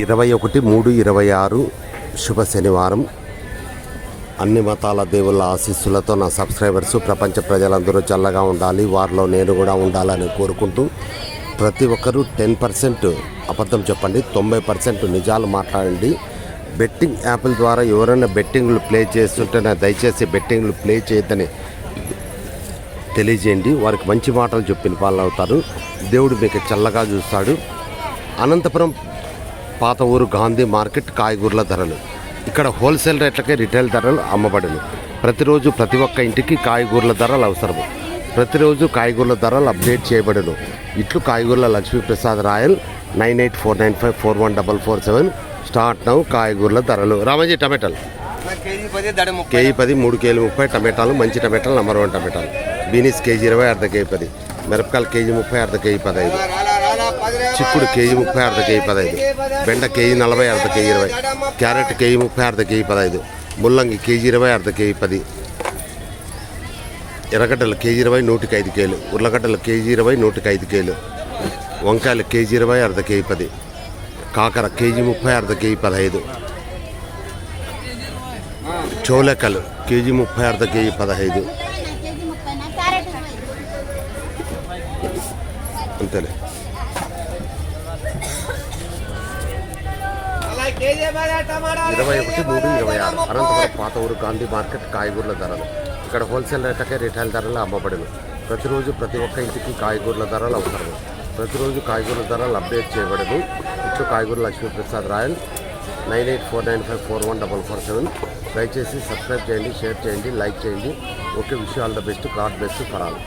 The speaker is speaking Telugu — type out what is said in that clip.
21/3/26 శుభ శనివారం. అన్ని మతాల దేవుళ్ళ ఆశీస్సులతో నా సబ్స్క్రైబర్స్ ప్రపంచ ప్రజలందరూ చల్లగా ఉండాలి, వారిలో నేను కూడా ఉండాలని కోరుకుంటూ ప్రతి ఒక్కరూ 10% అబద్ధం చెప్పండి, 90% నిజాలు మాట్లాడండి. బెట్టింగ్ యాప్ల ద్వారా ఎవరైనా బెట్టింగ్లు ప్లే చేస్తుంటేనే దయచేసి బెట్టింగ్లు ప్లే చేయొద్దని తెలియజేయండి. వారికి మంచి మాటలు చెప్పిన వాళ్ళు అవుతారు. దేవుడు మీకు చల్లగా చూస్తాడు. అనంతపురం పాత ఊరు గాంధీ మార్కెట్ కాయగూరల ధరలు. ఇక్కడ హోల్సేల్ రేట్లకే రిటైల్ ధరలు అమ్మబడును. ప్రతిరోజు ప్రతి ఒక్క ఇంటికి కాయగూరల ధరలు అవసరము. ప్రతిరోజు కాయగూరల ధరలు అప్డేట్ చేయబడును. ఇట్లు కాయగూరల లక్ష్మీప్రసాద్ రాయల్ 9849541447. Start now. కాయగూరల ధరలు. రామజీ టమాటాలు కేజీ 10, 3 కేజీలు 30. టమాటాలు మంచి టమాటాలు నంబర్ 1 టమాటాలు. బీనీస్ కేజీ 20, అర్ధ కేజీ 10. మిరపకాయలు కేజీ 30, అర్ధ కేజీ 15. చిక్కుడు కేజీ 30, అర్ధ కేజీ 15. బెండ కేజీ 40, అర్ధ కేజీ 20. క్యారెట్ కేజీ 30, అర్ధ కేజీ 15. ముల్లంగి కేజీ 20, అర్ధ కేజీ 10. ఎర్రగడ్డలు కేజీ 20, 105 కేలు. ఉర్లగడ్డలు కేజీ 20, 105 కేలు. వంకాయలు కేజీ 20, అర్ధ కేజీ 10. కాకర కేజీ 30, అర్ధ కేజీ 15. చోలకలు కేజీ 30, అర్ధ కేజీ 15. అంతేలే. 21/3/26 అనంతపురం పాత ఊరు గాంధీ మార్కెట్ కాయగూరల ధరలు. ఇక్కడ హోల్సేల్ రేట్లకే రిటైల్ ధరలు అమ్మబడును. ప్రతిరోజు ప్రతి ఒక్క ఇంటికి కాయగూరల ధరలు అవసరం. ప్రతిరోజు కాయగూరల ధరలు అప్డేట్ చేయబడదు. ఇట్లు కాయగూర లక్ష్మీప్రసాద్ రాయల్ 9849541447. దయచేసి సబ్స్క్రైబ్ చేయండి, షేర్ చేయండి, లైక్ చేయండి. Okay, wish all the best. God best for all.